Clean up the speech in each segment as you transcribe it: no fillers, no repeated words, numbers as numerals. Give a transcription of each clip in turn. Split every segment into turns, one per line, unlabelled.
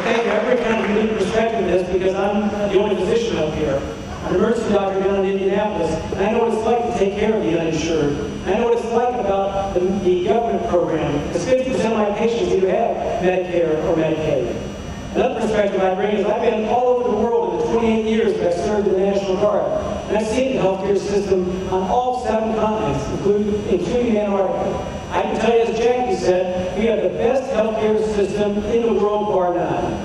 I think every kind of unique perspective in this because I'm the only physician up here. I'm an emergency doctor down in Indianapolis, and I know what it's like to take care of the uninsured. I know what it's like about the government program, because 50% of my patients either have Medicare or Medicaid. Another perspective I bring is I've been all over the world in the 28 years that I've served in the National Guard, and I've seen the healthcare system on all 7 continents, including Antarctica. I can tell you, as Jackie said, we have the best healthcare system in the world, bar none.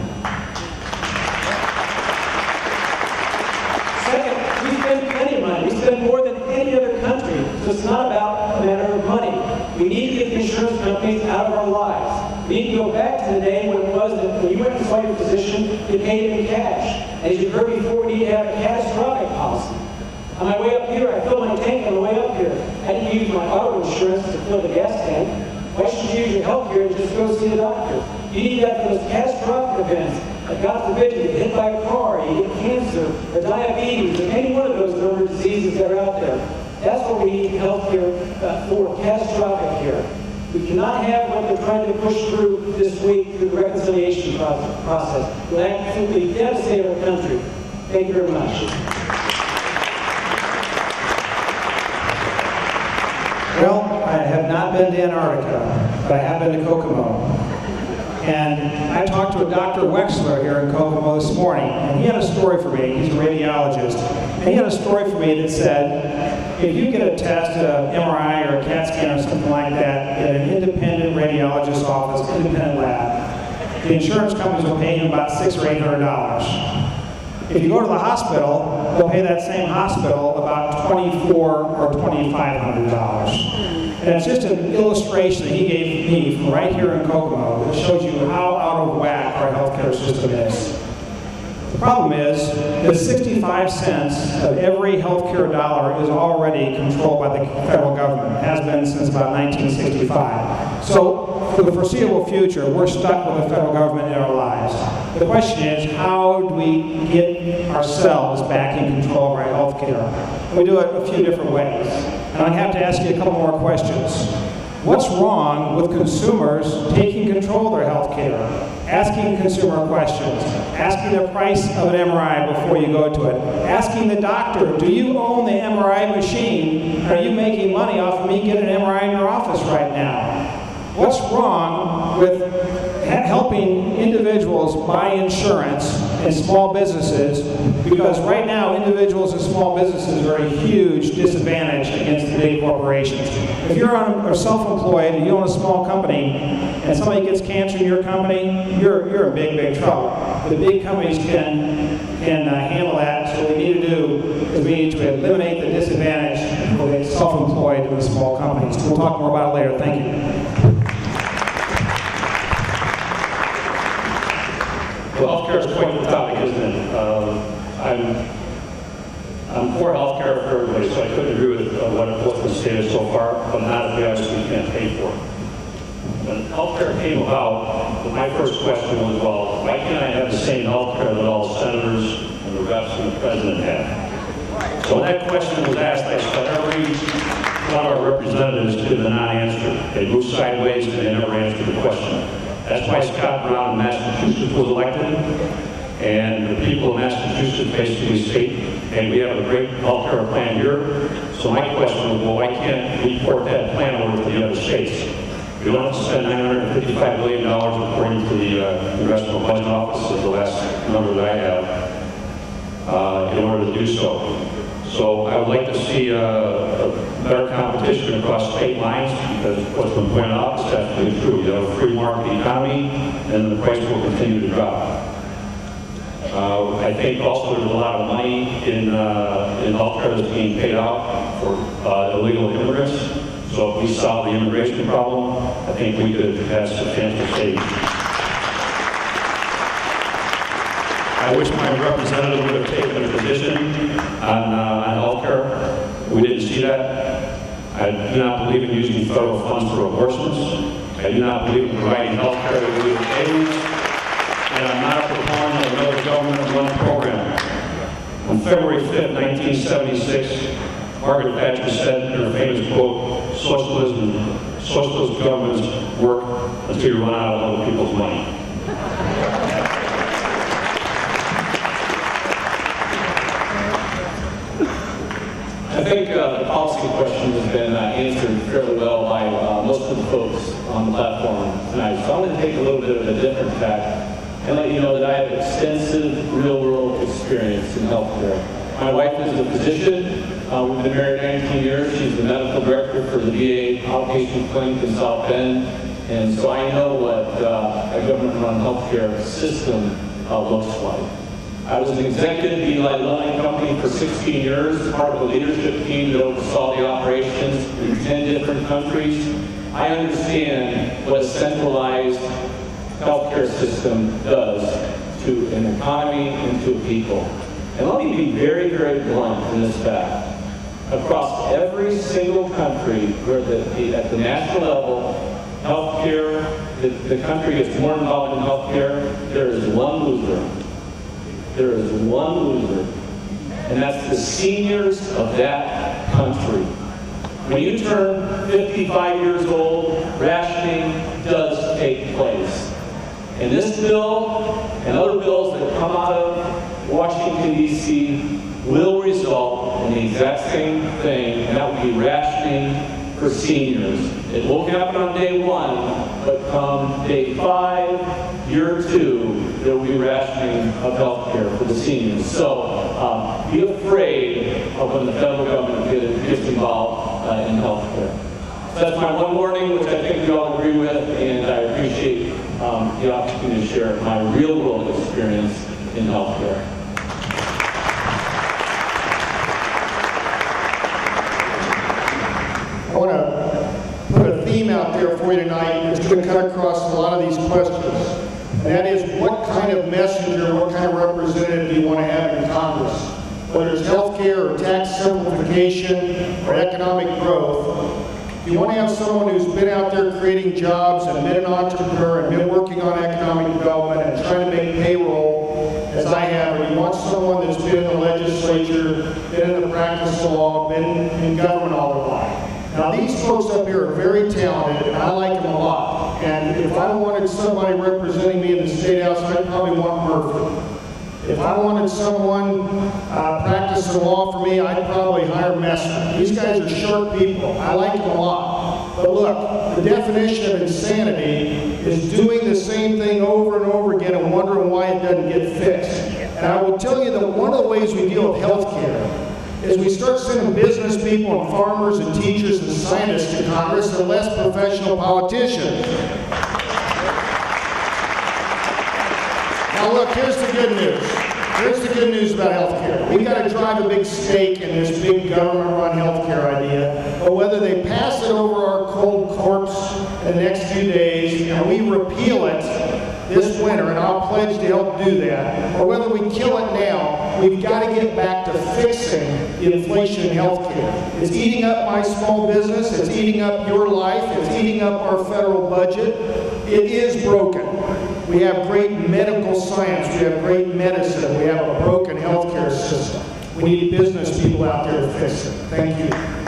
Second, we spend plenty of money. We spend more than any other country, so it's not about a matter of money. We need to get the insurance companies out of our lives. We need to go back to the day when it was that when you went and saw your physician, you paid him in cash. As you've heard before, we need to have a catastrophic policy. On my way up here, I filled my tank on the way up here. I didn't use my auto insurance to fill the gas tank. Why should you use your health care and just go see the doctor? You need that for those catastrophic events. Like God forbid you get hit by a car, you get cancer, or diabetes, or any one of those known diseases that are out there. That's what we need health care for, catastrophic care. We cannot have what they're trying to push through this week through the reconciliation process. It will absolutely devastate our country. Thank you very much.
Well, I have not been to Antarctica, but I have been to Kokomo. And I talked to a Dr. Wexler here in Kokomo this morning, and he had a story for me. He's a radiologist. And he had a story for me that said, if you get a test, an MRI or a CAT scan or something like that in an independent radiologist's office, independent lab, the insurance companies will pay him about $600 or $800. If you go to the hospital, they'll pay that same hospital about $2,400 or $2,500. And it's just an illustration that he gave me from right here in Kokomo that shows you how out of whack our healthcare system is. The problem is that 65 cents of every healthcare dollar is already controlled by the federal government. It has been since about 1965. So for the foreseeable future, we're stuck with the federal government in our lives. The question is, how do we get ourselves back in control of our healthcare? We do it a few different ways. And I have to ask you a couple more questions. What's wrong with consumers taking control of their health care? Asking consumer questions, asking the price of an MRI before you go to it, asking the doctor, do you own the MRI machine? Are you making money off of me getting an MRI in your office right now? What's wrong with helping individuals buy insurance in small businesses? Because right now, individuals and small businesses are at a huge disadvantage against the big corporations. If you're self-employed and you own a small company and somebody gets cancer in your company, you're in big, big trouble. The big companies can handle that. So what we need to do is we need to eliminate the disadvantage for the self-employed and the small companies. We'll talk more about it later. Thank you.
Well, healthcare is quite the topic, isn't it? I'm for healthcare for everybody, so I couldn't agree with what's been stated so far, but not if we actually can't pay for it. When healthcare came about, my first question was, well, why can't I have the same healthcare that all senators and the reps and the president have? So when that question was asked, I saw every one of our representatives give a non-answer. They moved sideways and they never answered the question. That's why Scott Brown in Massachusetts was elected, and the people of Massachusetts basically state, and we have a great healthcare plan here. So my question was, well, why can't we port that plan over to the other states? We don't have to spend $955 billion according to the Congressional Budget Office, is the last number that I have, in order to do so. So I would like to see a better competition across state lines, because what's been pointed out is definitely true. You have a free market economy, and the price will continue to drop. I think also there's a lot of money in healthcare that's being paid out for illegal immigrants. So if we solve the immigration problem, I think we could have substantial savings. I wish my representative would have taken a position on healthcare. We didn't see that. I do not believe in using federal funds for abortions. I do not believe in providing healthcare to illegal aliens. And I'm not a proponent of another government-run program. On February 5th, 1976, Margaret Thatcher said in her famous quote, socialist governments work until you run out of other people's money.
think the policy question has been answered fairly well by most of the folks on the platform tonight. So I'm going to take a little bit of a different tack and let you know that I have extensive real-world experience in healthcare. My wife is a physician. We've been married 19 years. She's the medical director for the VA outpatient clinic in South Bend. And so I know what a government-run healthcare system looks like. I was an executive at Eli Lilly and Company for 16 years, part of a leadership team that oversaw the operations in 10 different countries. I understand what a centralized healthcare system does to an economy and to a people. And let me be very, very blunt in this fact. Across every single country where at the national level, healthcare, the country gets more involved in healthcare, there is one loser. There is one loser, and that's the seniors of that country. When you turn 55 years old, rationing does take place. And this bill and other bills that come out of Washington, D.C. will result in the exact same thing, and that would be rationing for seniors. It won't happen on day 1, but come day 5, year 2, there will be rationing of health care for the seniors. So be afraid of when the federal government gets involved in health care. So that's my one warning, which I think we all agree with, and I appreciate the opportunity to share my real-world experience in health care.
I want to put a theme out there for you tonight that's going to cut across a lot of these questions. And that is, what kind of messenger, what kind of representative do you want to have in Congress? Whether it's health care or tax simplification or economic growth, if you want to have someone who's been out there creating jobs and been an entrepreneur and been working on economic development and trying to make payroll, as I have, or you want someone that's been in the legislature, been in the practice of law, been in government all their life. Now, these folks up here are very talented, and I like them a lot. And if I wanted somebody representing me in the State House, I'd probably want Murphy. If I wanted someone practicing law for me, I'd probably hire Messner. These guys are sharp people. I like them a lot. But look, the definition of insanity is doing the same thing over and over again and wondering why it doesn't get fixed. And I will tell you that one of the ways we deal with health care is we start sending business people and farmers and teachers and scientists to Congress and less professional politicians. Now look, here's the good news. Here's the good news about health care. We've got to drive a big stake in this big government-run health care idea, but whether they pass it over our cold corpse in the next few days and we repeal it this winter, and I'll pledge to help do that, or whether we kill it now, we've got to get back to fixing the inflation in health care. It's eating up my small business, it's eating up your life, it's eating up our federal budget. It is broken. We have great medical science, we have great medicine, we have a broken healthcare system. We need business people out there to fix it. Thank you.